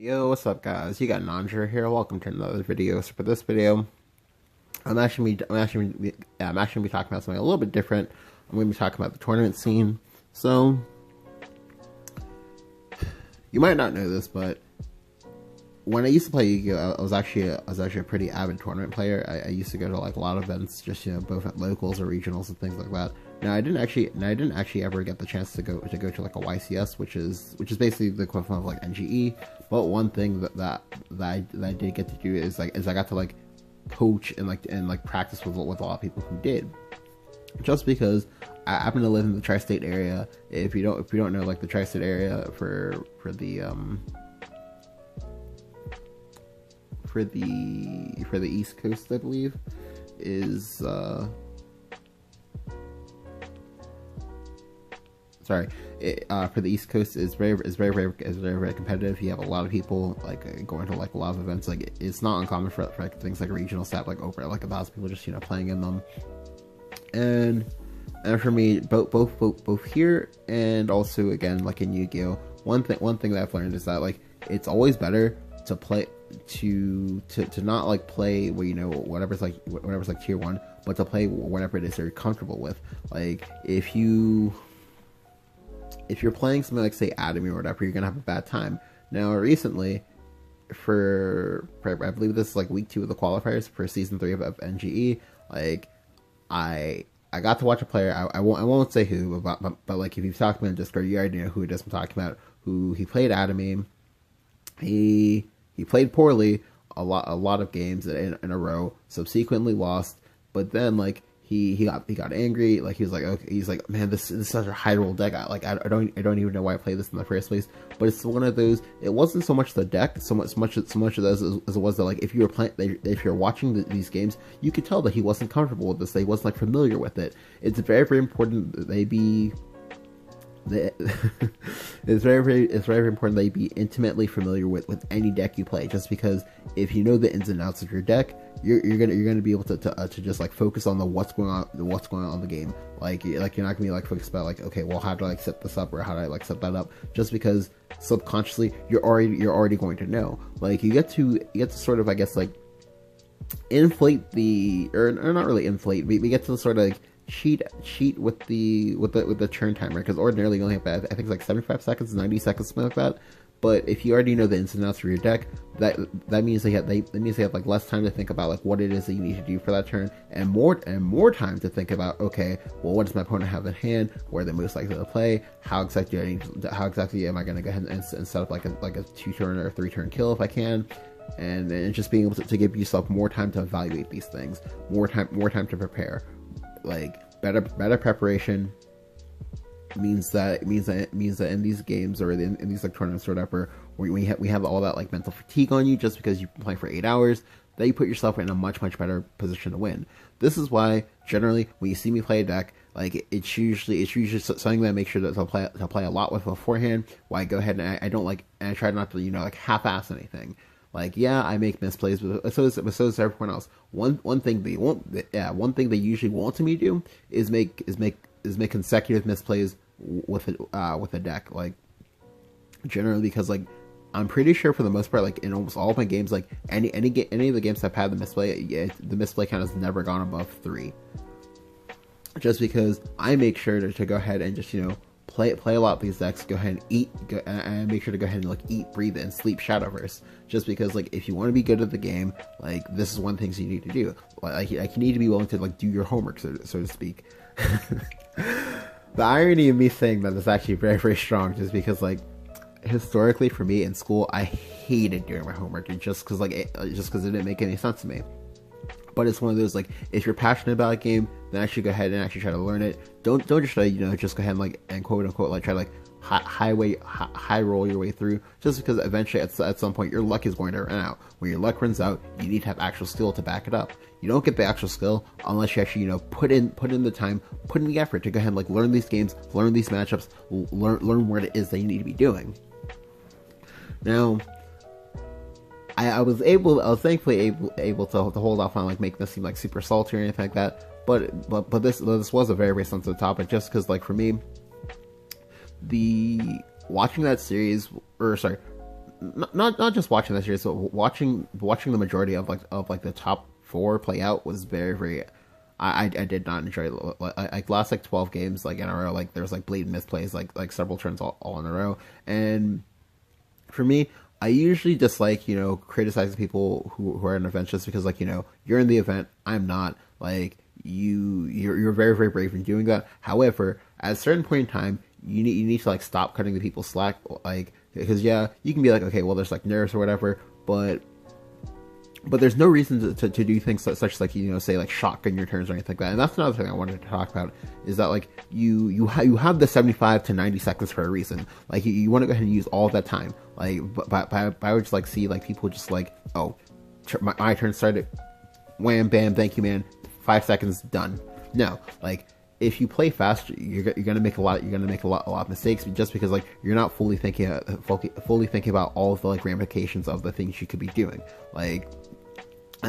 Yo, what's up, guys? You got Nandra here. Welcome to another video. So for this video, I'm actually gonna be talking about something a little bit different. I'm gonna be talking about the tournament scene. So you might not know this, but when I used to play Yu-Gi-Oh, I was actually a pretty avid tournament player. I used to go to like a lot of events, just both at locals or regionals and things like that. Now I didn't actually ever get the chance to go to like a YCS, which is basically the equivalent of like NGE. But one thing that I did get to do is I got to like coach and practice with a lot of people who did. Just because I happen to live in the tri-state area. If you don't know, like, the tri-state area for the East Coast, I believe, is for the East Coast is very competitive. You have a lot of people like going to like a lot of events. Like, it's not uncommon for like things like regional to have like over like 1,000 people just playing in them. And for me, both here and also again like in Yu-Gi-Oh, one thing that I've learned is that like it's always better to play to not like play whatever's like tier 1, but to play whatever it is you're comfortable with. Like if you're playing something like, say, Atomy or whatever, you're gonna have a bad time. Now recently, I believe this is like week 2 of the qualifiers for season 3 of NGE, like I got to watch a player. I won't say who, but like if you've talked to me on Discord, you already know who it is I'm talking about. Who he played Atomy. He played poorly a lot of games in a row. Subsequently lost, but then like he got angry. Like he was like, okay, he's like, man, this is such a high roll deck. I don't even know why I played this in the first place. But it's one of those. It wasn't so much the deck, so much of this as it was that, like, if you were playing, if you're watching these games, you could tell that he wasn't comfortable with this. That he wasn't like familiar with it. It's very important that they be. It's very important that you be intimately familiar with any deck you play. Just because if you know the ins and outs of your deck, you're gonna be able to just like focus on what's going on in the game. Like you're not gonna be like focused about like, okay, well, how do I like set this up, or how do I like set that up? Just because subconsciously you're already going to know. Like you get to sort of, I guess, like inflate or not really inflate. We get to sort of like cheat with the turn timer, because ordinarily you only have, I think it's like 75 seconds, 90 seconds, something like that. But if you already know the ins and outs for your deck, that means they have like less time to think about like what it is that you need to do for that turn, and more time to think about, okay, well, what does my opponent have in hand? Where they're most likely to play? How exactly am I going to go ahead and set up like a 2-turn or a 3-turn kill if I can? And just being able to give yourself more time to evaluate these things, more time to prepare. Like better preparation means that in these games, or in these like tournaments or whatever, where we have all that like mental fatigue on you just because you've been playing for 8 hours, that you put yourself in a much better position to win. This is why generally when you see me play a deck, like it's usually something that I make sure that to play a lot with beforehand. Why I go ahead and I don't like, and I try not to like half-ass anything. Like, yeah, I make misplays, but so does everyone else. One thing they usually want me to do is make consecutive misplays with a deck. Like, generally, because like I'm pretty sure for the most part, like in almost all of my games, like any of the games I've had the misplay count has never gone above 3. Just because I make sure to go ahead and just play a lot of these decks, go ahead and and make sure to go ahead and like eat, breathe, and sleep Shadowverse. Just because like if you want to be good at the game, like this is one thing you need to do. Like you need to be willing to like do your homework, so to speak. The irony of me saying that is actually very strong, just because like historically for me in school, I hated doing my homework just because it didn't make any sense to me. But it's one of those, like, if you're passionate about a game, then actually go ahead and actually try to learn it. Don't just try just go ahead and like, and quote unquote, like, try to like high roll your way through, just because eventually at some point your luck is going to run out. When your luck runs out, you need to have actual skill to back it up. You don't get the actual skill unless you actually put in the time, put in the effort to go ahead and like learn these games, learn these matchups, learn what it is that you need to be doing. Now, I was thankfully able to hold off on like making this seem like super salty or anything like that. But this was a very sensitive topic, just because like for me, watching that series, or sorry, not just watching the series, but watching the majority of like the top four play out was very very. I did not enjoy it. Like last like 12 games like in a row, like there was like blatant misplays, like several turns all in a row. And for me, I usually dislike, criticizing people who are in events just because, like, you're in the event, I'm not. Like, you're very, very brave in doing that. However, at a certain point in time, you need to, like, stop cutting the people slack. Like, because, yeah, you can be like, okay, well, there's, like, nerves or whatever, but there's no reason to do things such as, like, say, like, shotgun your turns or anything like that. And that's another thing I wanted to talk about, is that, like, you have the 75 to 90 seconds for a reason. Like, you want to go ahead and use all of that time. Like, but I would just, like, see, like, people just, like, oh, my turn started, wham, bam, thank you, man, 5 seconds, done. No, like, if you play fast, you're gonna make a lot of mistakes, just because, like, you're not fully thinking about all of the, like, ramifications of the things you could be doing. Like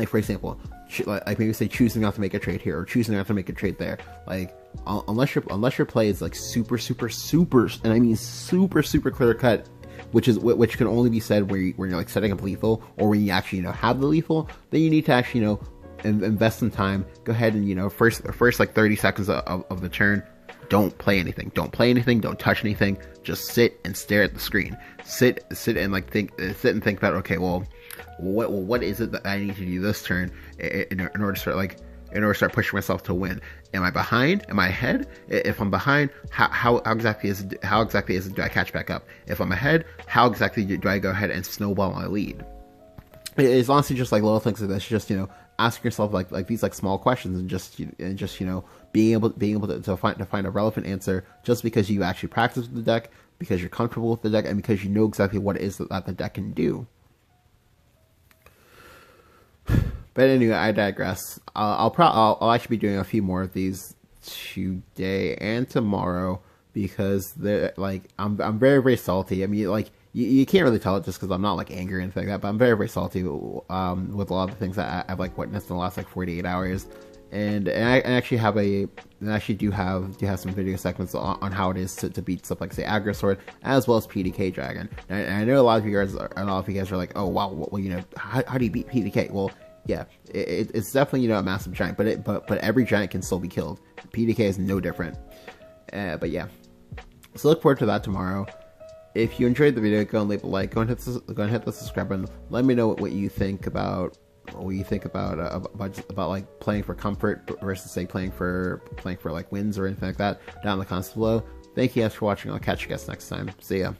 for example, like maybe say choosing not to make a trade here or choosing not to make a trade there. Like unless your play is like super, and I mean super clear cut, which can only be said when you're like setting up lethal, or when you actually have the lethal, then you need to actually invest some time. Go ahead and first like 30 seconds of the turn, don't play anything, don't touch anything, just sit and stare at the screen, sit and like think about, okay, well, what is it that I need to do this turn in order to start pushing myself to win? Am I behind? Am I ahead? If I'm behind, how exactly is it do I catch back up? If I'm ahead, how exactly do I go ahead and snowball my lead? It's honestly just like little things like this. Just asking yourself like these like small questions, and just being able to find a relevant answer, just because you actually practice with the deck, because you're comfortable with the deck, and because you know exactly what it is that the deck can do. But anyway, I digress. I'll actually be doing a few more of these today and tomorrow, because they're like I'm very, very salty. I mean, like you can't really tell it just because I'm not like angry or anything like that, but I'm very, very salty with a lot of the things that I've like witnessed in the last like 48 hours. And I actually do have some video segments on how it is to beat stuff like, say, Agrasword, as well as PDK Dragon. And I know a lot of you guys are like, oh wow, well, how do you beat PDK? Well, yeah, it's definitely a massive giant, but every giant can still be killed. PDK is no different. But yeah, so look forward to that tomorrow. If you enjoyed the video, go and leave a like. Go and hit the subscribe button. Let me know what you think about. About like playing for comfort versus, say, playing for like wins or anything like that down in the comments below. Thank you guys for watching. I'll catch you guys next time. See ya.